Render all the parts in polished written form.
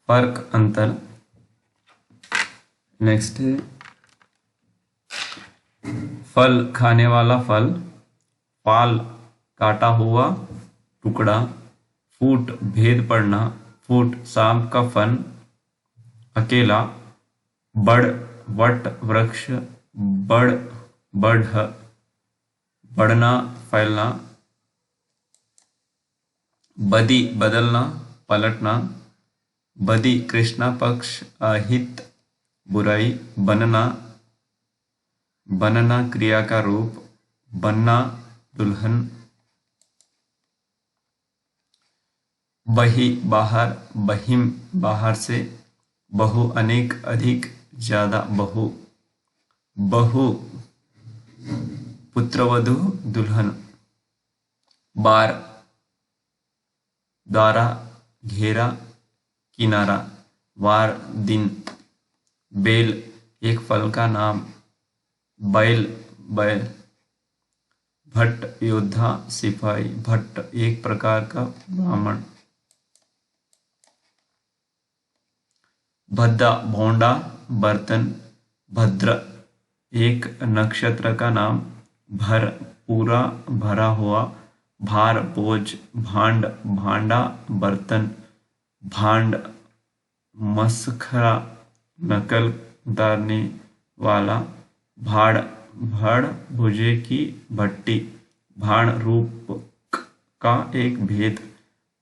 फर्क अंतर। नेक्स्ट है फल खाने वाला फल, फाल काटा हुआ टुकड़ा, फूट भेद पड़ना, फूट सांप का फन, अकेला, बड़ वट वृक्ष, बड़ बढ़ बढ़ना फैलना, बदी बदलना पलटना, बदी कृष्णा पक्ष अहित बुराई, बनना बनना क्रिया का रूप, बनना दुल्हन, बही बाहर, बहिम बाहर से, बहु अनेक अधिक ज्यादा, बहु बहु पुत्रवधु दुल्हन, बार द्वारा घेरा किनारा, वार दिन, बेल एक फल का नाम, बैल बैल, भट्ट योद्धा सिपाही, भट्ट एक प्रकार का ब्राह्मण, भद्दा भोंडा बर्तन, भद्र एक नक्षत्र का नाम, भर पूरा भरा हुआ, भार बोझ, भांड भांडा बर्तन, भांड मसखरा नकल उतारने वाला, भाड़ भड़ भुजे की भट्टी, भाण रूप का एक भेद,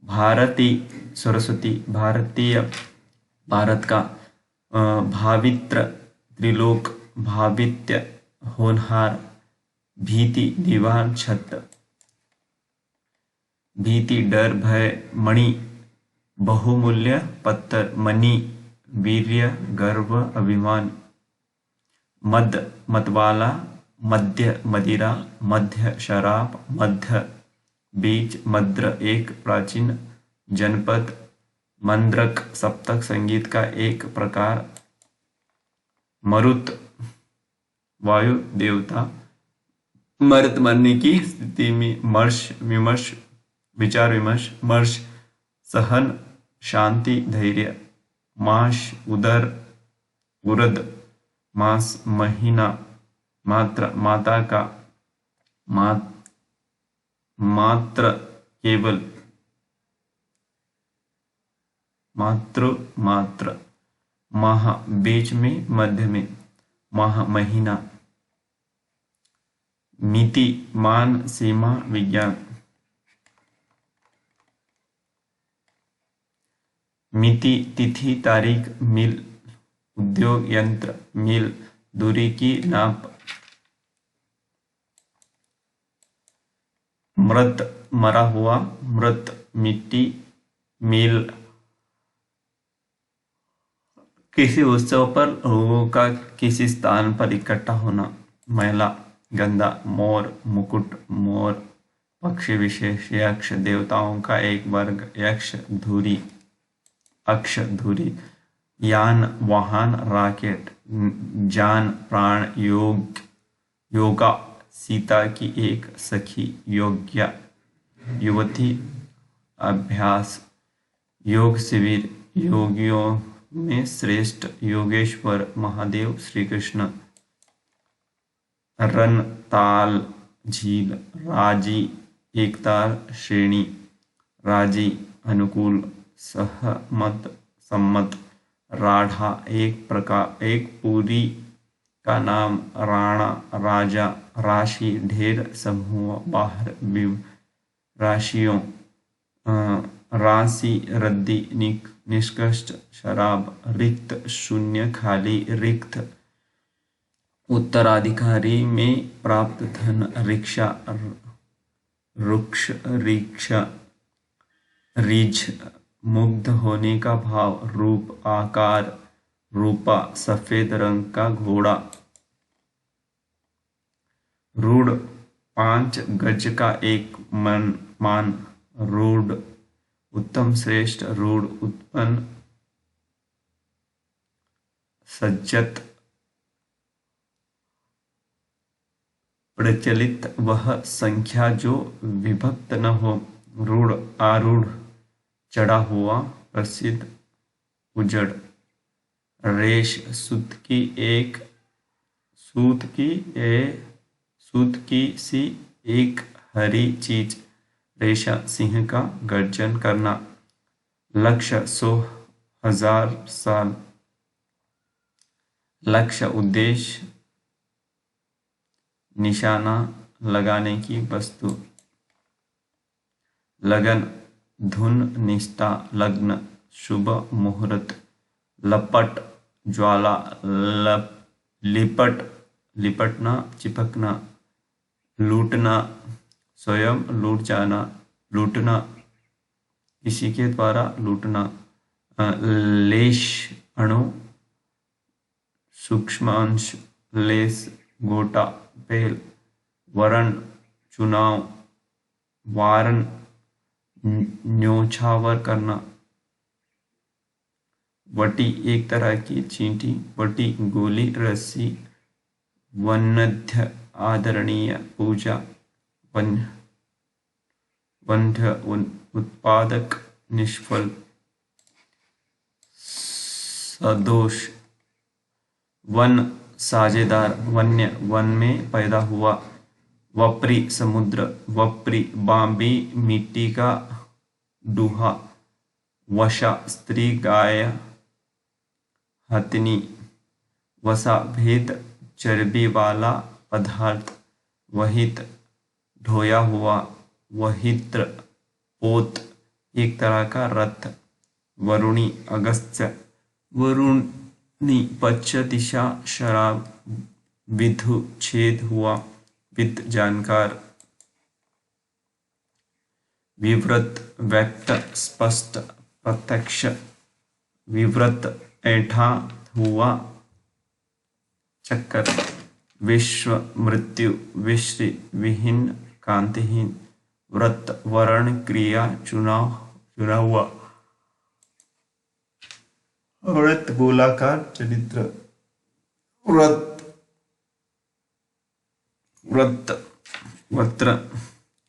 भारती सरस्वती, भारतीय भारत का, भावित्र त्रिलोक, भावित्य होनहार, भीति दीवार छत, भीति डर भय, मणि बहुमूल्य पत्थर, मणि वीर्य गर्व अभिमान, मद मतवाला, मध्य मदिरा, मध्य शराब, मध्य बीज, मद्र एक प्राचीन जनपद, मंद्रक सप्तक संगीत का एक प्रकार, मरुत वायु देवता, मृत मरने की स्थिति में, मर्श विमर्श विचार विमर्श, मर्श सहन शांति धैर्य, माश उदर उरद, मास महीना, मात्र माता का, मात्र केवल, मातृ मात्र, माह बीच में मध्य में, माह महीना, मिति मान सीमा विज्ञान, मिति तिथि तारीख, मील उद्योग यंत्र, मील दूरी की नाप, मृत मरा हुआ, मृत मिट्टी, मील किसी उत्सव पर लोगों का किसी स्थान पर इकट्ठा होना, महिला, गंदा, मोर मुकुट, मोर पक्षी विशेष, यक्ष देवताओं का एक वर्ग, यक्ष धुरी, अक्ष धुरी, यान वाहन रॉकेट, जान प्राण, योग योगा सीता की एक सखी, योग्या युवती, अभ्यास, योग शिविर, योगियों में श्रेष्ठ, योगेश्वर महादेव श्री कृष्ण, रन ताल झील, राजी एकतार श्रेणी, राजी अनुकूल, सहमत सम्मत, राढ़ा एक प्रकार एक पूरी का नाम, राणा राजा, राशि ढेर समूह बाहर, राशियों, राशि रद्दी निष्कष्ट, शराब, रिक्त शून्य खाली, रिक्त उत्तराधिकारी में प्राप्त धन, रिक्शा रुक्ष रिक्शा, रिझ मुग्ध होने का भाव, रूप आकार, रूपा सफेद रंग का घोड़ा, रूढ़ 5 गज का एक मान, रूढ़ उत्तम श्रेष्ठ, रूढ़ उत्पन्न, सज्जत प्रचलित वह संख्या जो विभक्त न हो, रूढ़ आरूढ़ चढ़ा हुआ, प्रसिद्ध उजड़। रेश सूत की सी एक हरी चीज। रेशा सिंह का गर्जन करना। लक्ष्य 100,000 साल। लक्ष्य उद्देश्य, निशाना लगाने की वस्तु। लगन धुन, निष्ठा, लग्न, शुभ मुहूर्त। लपट ज्वाला, लिपटना, चिपकना। लूटना स्वयं लूट जाना, लूटना किसी के द्वारा लूटना। लेश अणु, सूक्ष्म अंश। लेस गोटा, पेल। वरण चुनाव, वारन न्योछावर करना। वटी एक तरह की चींटी। वटी गोली, रस्सी। वन्ध्य आदरणीय, पूजा। वंध्य उत्पादक, निष्फल। सदोष वन साझेदार, वन्य वन में पैदा हुआ। वप्री समुद्र। वप्री बांबी, मिट्टी का डूहा। वशा स्त्री, गाय, हथिनी। वसा भेद, चर्बी वाला पदार्थ। वहित ढोया हुआ। वहित्र पोत, एक तरह का रथ। वरुणी अगस्त्य। वरुणी पश्चिम दिशा, शराब। विधु छेद हुआ। विद जानकार। विव्रत व्यक्त, स्पष्ट, प्रत्यक्ष। विव्रत ऐंठा हुआ, चक्कर। विश्व मृत्यु, विश्री विहीन, कांतिहीन। व्रत वर्ण क्रिया, चुना हुआ। व्रत गोलाकार, चरित्र। वत्र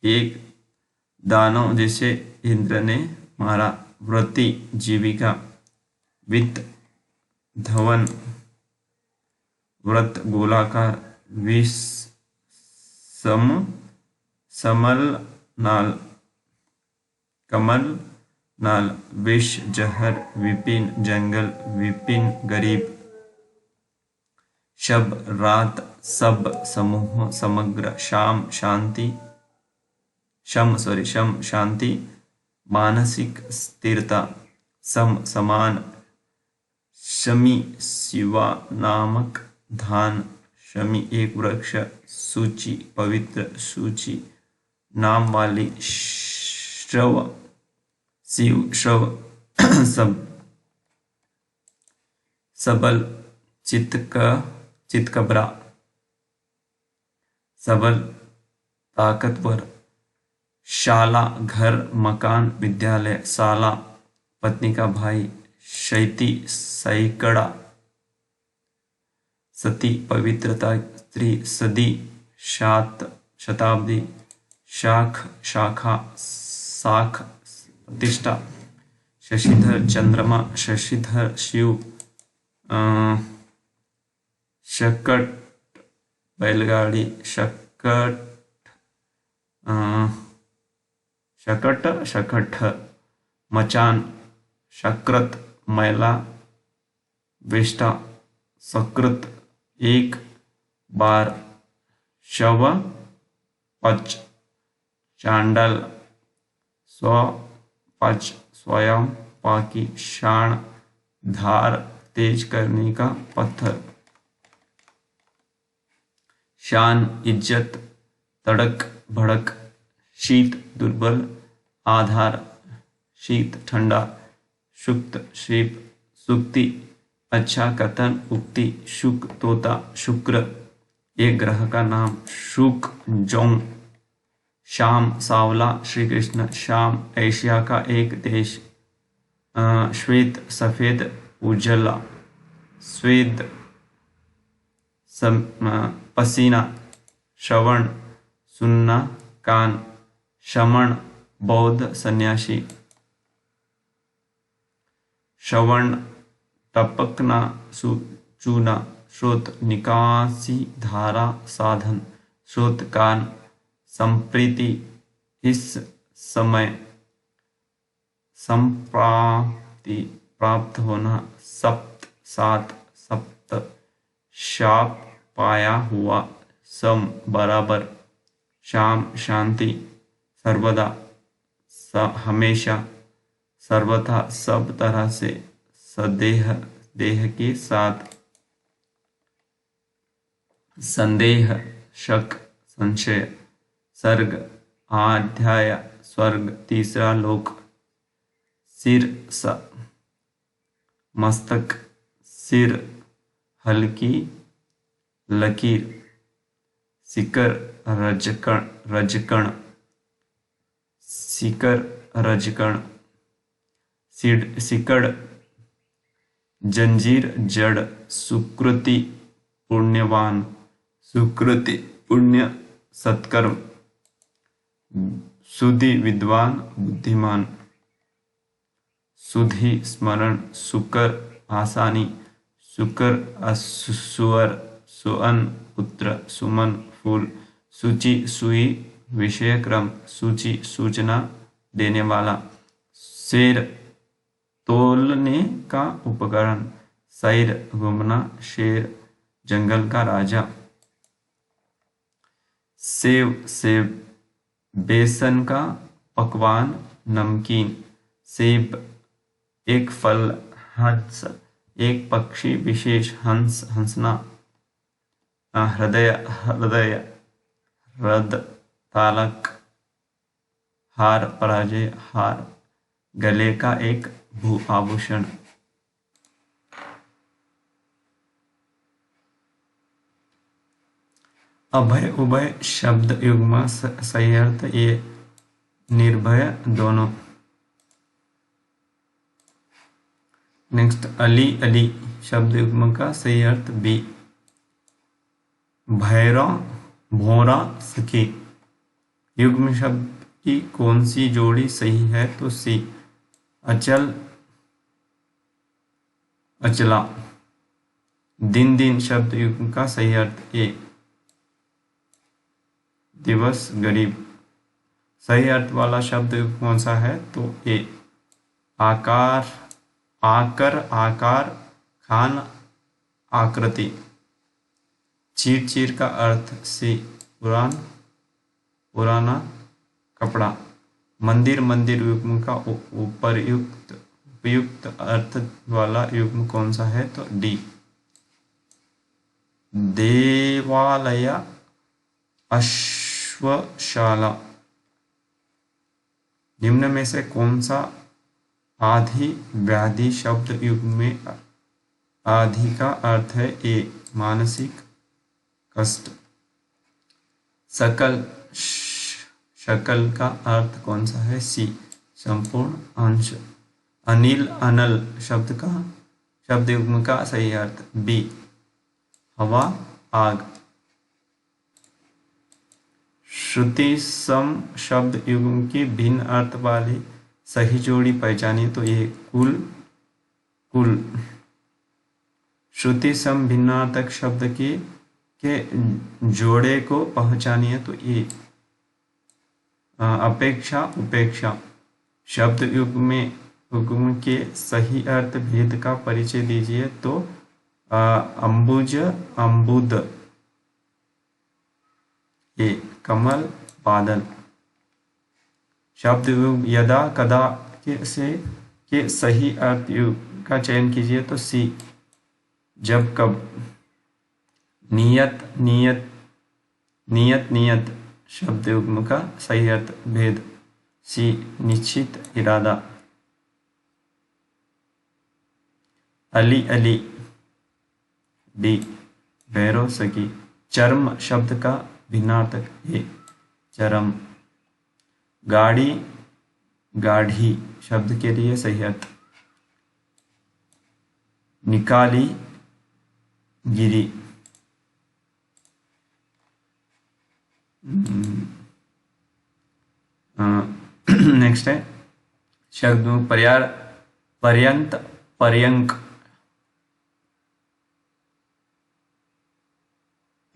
एक दानव जिसे इंद्र ने मारा। व्रति जीविका। वित्त धवन। व्रत गोलाकार। विष समल नाल, कमल नाल। विष जहर, विपिन जंगल। विपिन गरीब। शब रात, सब समूह, समग्र। शम शांति, मानसिक स्थिरता। सम समान। शमी शिवा नामक धान। शमी एक वृक्ष। सूची पवित्र, सूची नाम वाली। श्रव शिव, श्रव सबल, चितकबरा। सबल ताकतवर। शाला घर, मकान, विद्यालय। साला पत्नी का भाई। शैती सैकड़ा। सती पवित्रता, स्त्री। सदी शताब्दी। शाख शाखा, साख प्रतिष्ठा। शशिधर चंद्रमा। शशिधर शिव। शकट बैलगाड़ी। शकट मचान। शकृत मैला। विष्टा सकृत एक बार। शव पच चांडल। पच स्वयं पाकी। शाण धार, तेज करने का पत्थर। शान इज्जत, तड़क भड़क। शीत दुर्बल, आधार। शीत ठंडा। शुक्त शिव। सुक्ति अच्छा कथन, उक्ति। शुक तोता। शुक्र एक ग्रह का नाम। शुक जोंग। शाम सावला, श्री कृष्ण। शाम एशिया का एक देश। श्वेत सफेद, उजला। स्वेद पसीना। श्रवण सुनना, कान। शमन बौद्ध सन्यासी। श्रवण टपकना, चूना, स्रोत, निकासी, धारा, साधन, स्रोत, कान, संप्रीति, इस समय, संप्राप्ति, प्राप्त होना, सप्त, सात, सप्त, शाप, पाया हुआ, सम, बराबर, शाम, शांति, सर्वदा, हमेशा, सर्वथा, सब तरह से, सदेह, देह के साथ, संदेह, शक, संशय, सर्ग, अध्याय, स्वर्ग, तीसरा लोक, सिर, मस्तक, सिर, हल्की लकीर, सिकर, रजकण, सिकर, रजकण, सिकड़, जंजीर, जड़, सुकृति, पुण्यवान, सुकृति, पुण्य, सत्कर्म, सुधि, विद्वान, बुद्धिमान, सुधि, स्मरण, सुकर, आसानी, सुकर, सुअर, सुअन, पुत्र, सुमन, फूल, सूची, सुई, विषय क्रम, सूची, सूचना देने वाला, शेर, तोलने का उपकरण, सैर, घूमना, शेर, जंगल का राजा, सेव, सेब, बेसन का पकवान, नमकीन, सेब, एक फल, हंस, एक पक्षी, विशेष, हंस, हंसना, हृदय, हृदय, रद, तालक, हार, पराजय, हार, गले का एक भू आभूषण। अभय, उभय शब्द युग्म सही अर्थ ए, निर्भय, दोनों। नेक्स्ट, अली, अली शब्द युग्म का सही अर्थ बी। भैरव, भोरा, सखी, युग्म शब्द की कौन सी जोड़ी सही है तो सी। अचल, अचला, दिन, दिन शब्द युग्म का सही अर्थ ए, दिवस, गरीब, सही अर्थ वाला शब्द युग्म कौन सा है तो ए। आकार, आकर, आकार, खान, आकृति, चीर, चीर का अर्थ सी, पुरान, पुराना, कपड़ा, मंदिर, मंदिर युग्म का उपयुक्त, उपयुक्त अर्थ वाला युग्म कौन सा है तो डी। देवालय, अश्वशाला, निम्न में से कौन सा आधि व्याधि शब्द युग्म में आधि का अर्थ है ए, मानसिक कष्ट। सकल, शकल का अर्थ कौन सा है सी, संपूर्ण, अंश। अनिल, अनल शब्द का शब्द युग्म का सही अर्थ बी, हवा, आग। श्रुति, सम शब्द युग्म की भिन्न अर्थ वाली सही जोड़ी पहचानिए तो ये, कुल, कुल। श्रुति, सम भिन्नार्थक शब्द के जोड़े को पहचानिए तो ये, अपेक्षा, उपेक्षा। शब्द युग्म के सही अर्थ भेद का परिचय दीजिए तो अंबुज, अंबुद, ये कमल, बादल। शब्द यदा, कदा के सही अर्थ का चयन कीजिए तो सी, जब, कब। नियत, नियत, नियत, नियत शब्द युग्म का सही अर्थ भेद सी, निश्चित, इरादा। अली, अली डी, भैरव, सखी। चर्म शब्द का भिन्नार्थक ए, चरम। गाड़ी, गाढ़ी शब्द के लिए सही अर्थ निकाली, गिरी। नेक्स्ट है शब्द पर्याय, पर्यंत, पर्यंक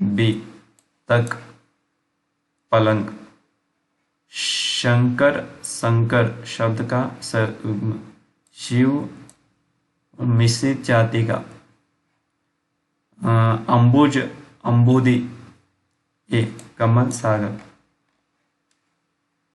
बी तक पलंग। शंकर संकर शब्द का सर्वनाम। शिव मिश्रित जाति का। अंबुज अंबुदी। ए कमल सागर।